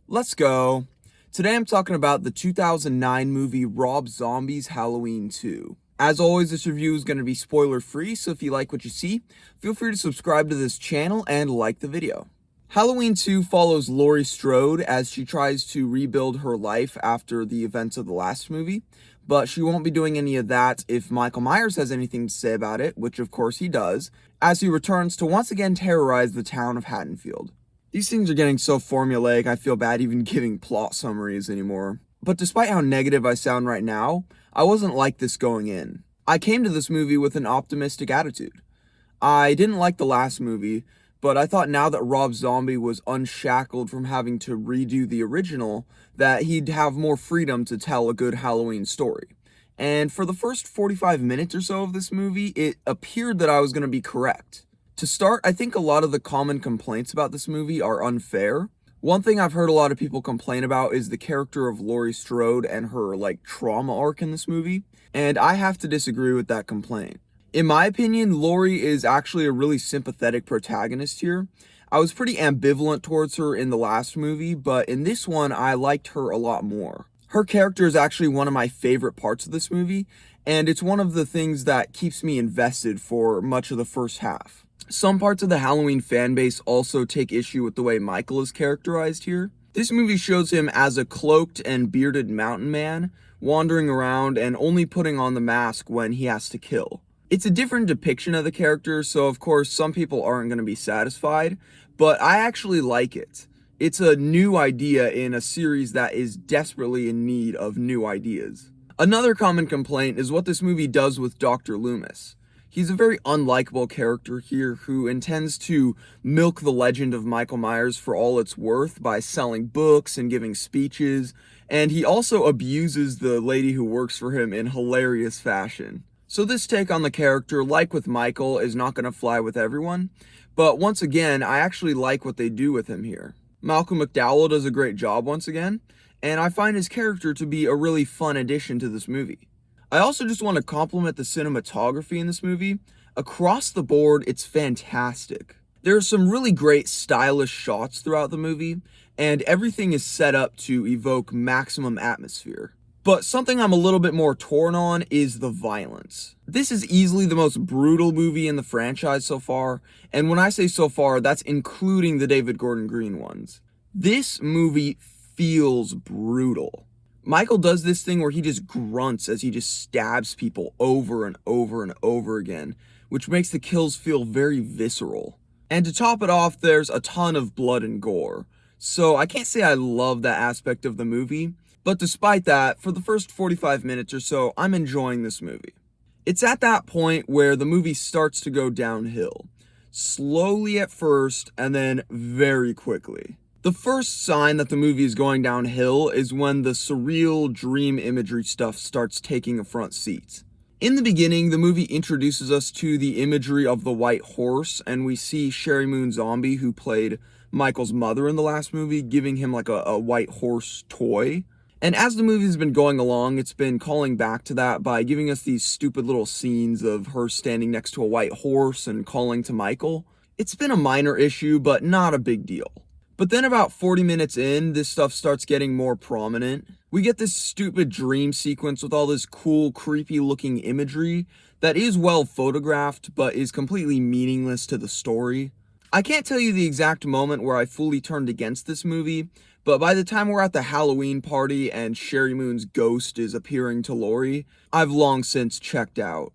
Let's go. Today I'm talking about the 2009 movie Rob Zombie's Halloween 2. As always, this review is going to be spoiler free, so if you like what you see, feel free to subscribe to this channel and like the video. Halloween 2 follows Laurie Strode as she tries to rebuild her life after the events of the last movie, but she won't be doing any of that if Michael Myers has anything to say about it, which of course he does, as he returns to once again terrorize the town of Haddonfield. These things are getting so formulaic, I feel bad even giving plot summaries anymore. But despite how negative I sound right now, I wasn't like this going in. I came to this movie with an optimistic attitude. I didn't like the last movie, but I thought now that Rob Zombie was unshackled from having to redo the original, that he'd have more freedom to tell a good Halloween story. And for the first 45 minutes or so of this movie, it appeared that I was going to be correct. To start, I think a lot of the common complaints about this movie are unfair. One thing I've heard a lot of people complain about is the character of Laurie Strode and her, trauma arc in this movie, and I have to disagree with that complaint. In my opinion, Laurie is actually a really sympathetic protagonist here. I was pretty ambivalent towards her in the last movie, but in this one, I liked her a lot more. Her character is actually one of my favorite parts of this movie, and it's one of the things that keeps me invested for much of the first half. Some parts of the Halloween fanbase also take issue with the way Michael is characterized here. This movie shows him as a cloaked and bearded mountain man, wandering around and only putting on the mask when he has to kill. It's a different depiction of the character, so of course some people aren't going to be satisfied, but I actually like it. It's a new idea in a series that is desperately in need of new ideas. Another common complaint is what this movie does with Dr. Loomis. He's a very unlikable character here who intends to milk the legend of Michael Myers for all it's worth by selling books and giving speeches, and he also abuses the lady who works for him in hilarious fashion. So this take on the character, like with Michael, is not going to fly with everyone, but once again, I actually like what they do with him here. Malcolm McDowell does a great job once again, and I find his character to be a really fun addition to this movie. I also just want to compliment the cinematography in this movie. Across the board, it's fantastic. There are some really great stylish shots throughout the movie, and everything is set up to evoke maximum atmosphere. But something I'm a little bit more torn on is the violence. This is easily the most brutal movie in the franchise so far, and when I say so far, that's including the David Gordon Green ones. This movie feels brutal. Michael does this thing where he just grunts as he just stabs people over and over and over again, which makes the kills feel very visceral. And to top it off, there's a ton of blood and gore. So I can't say I love that aspect of the movie, but despite that, for the first 45 minutes or so, I'm enjoying this movie. It's at that point where the movie starts to go downhill. Slowly at first, and then very quickly. The first sign that the movie is going downhill is when the surreal dream imagery stuff starts taking a front seat. In the beginning, the movie introduces us to the imagery of the white horse, and we see Sherry Moon Zombie, who played Michael's mother in the last movie, giving him a white horse toy. And as the movie's been going along, it's been calling back to that by giving us these stupid little scenes of her standing next to a white horse and calling to Michael. It's been a minor issue, but not a big deal. But then about 40 minutes in, this stuff starts getting more prominent. We get this stupid dream sequence with all this cool, creepy looking imagery that is well photographed, but is completely meaningless to the story. I can't tell you the exact moment where I fully turned against this movie, but by the time we're at the Halloween party and Sherry Moon's ghost is appearing to Laurie, I've long since checked out.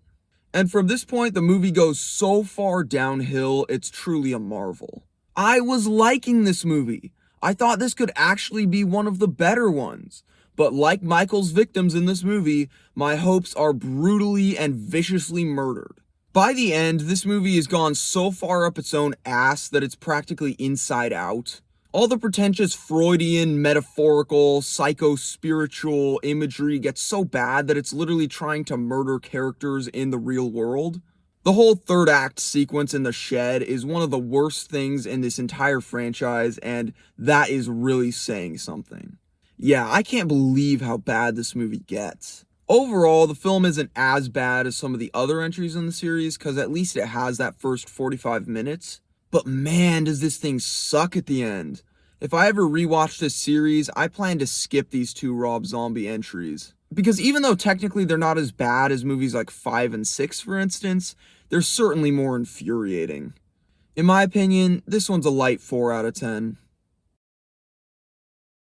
And from this point, the movie goes so far downhill, it's truly a marvel. I was liking this movie. I thought this could actually be one of the better ones. But like Michael's victims in this movie, my hopes are brutally and viciously murdered. By the end, this movie has gone so far up its own ass that it's practically inside out. All the pretentious Freudian, metaphorical, psycho-spiritual imagery gets so bad that it's literally trying to murder characters in the real world. The whole third act sequence in the shed is one of the worst things in this entire franchise, and that is really saying something. Yeah, I can't believe how bad this movie gets. Overall, the film isn't as bad as some of the other entries in the series, because at least it has that first 45 minutes. But man, does this thing suck at the end. If I ever rewatch this series, I plan to skip these two Rob Zombie entries. Because even though technically they're not as bad as movies like 5 and 6, for instance, they're certainly more infuriating. In my opinion, this one's a light 4 out of 10.